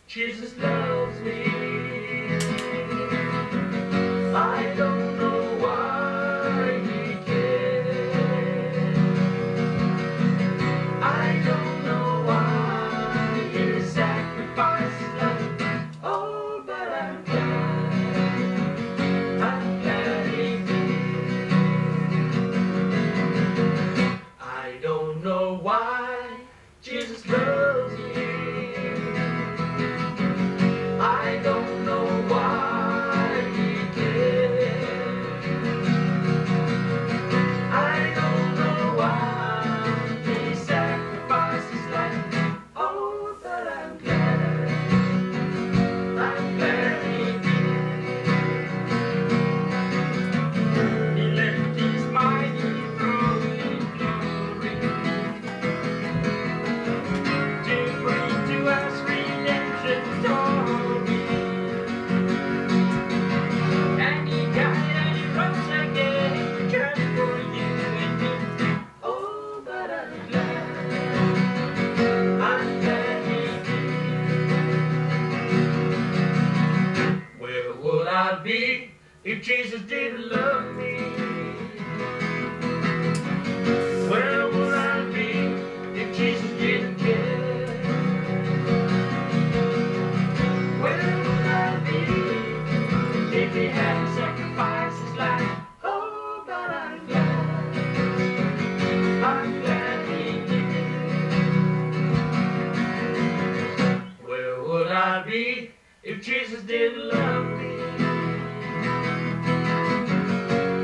Jesus loves me. I don't know why he cares. I don't know why he sacrificed his life. Oh, but I'm glad he did. I don't know why Jesus loves me. I don't know why he cares. I don't know why he sacrificed his life. Oh, but I'm glad he did. He left his mighty throne in glory to bring to us redemption story. And he died and he rose again just for you and me. Oh, but I'm glad he did. Where would I be if Jesus didn't love me? Where would I be if Jesus didn't care? Where would I be if he hadn't sacrificed his life? Oh, but I'm glad he did. Where would I be if Jesus didn't love me?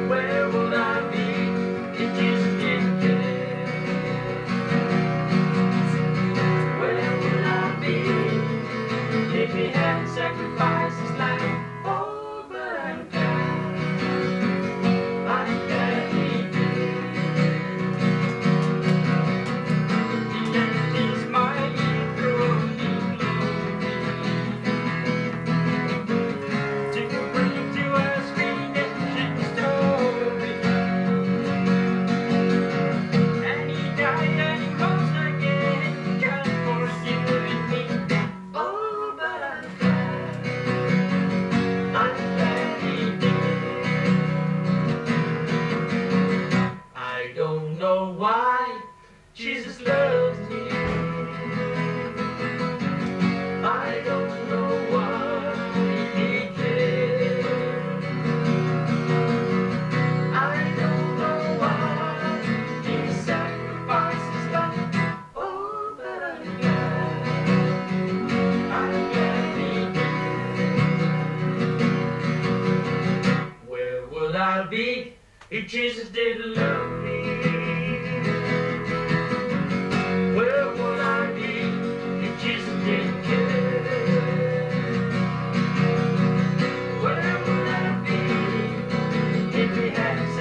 Where would I be if Jesus didn't care? Where would I be if he hadn't sacrificed his life? Oh, but I'm glad he did. He left his mighty throne in glory to bring to us redemption story. And he died and he rose again just for you and me. Oh, but I'm glad he did. I don't know why Jesus loves me. I don't know why he cares. I don't know why he sacrificed his life. Oh, but I'm glad he did. Where would I be if Jesus didn't love me? Where would I be if Jesus didn't care? Where would I be if he hadn't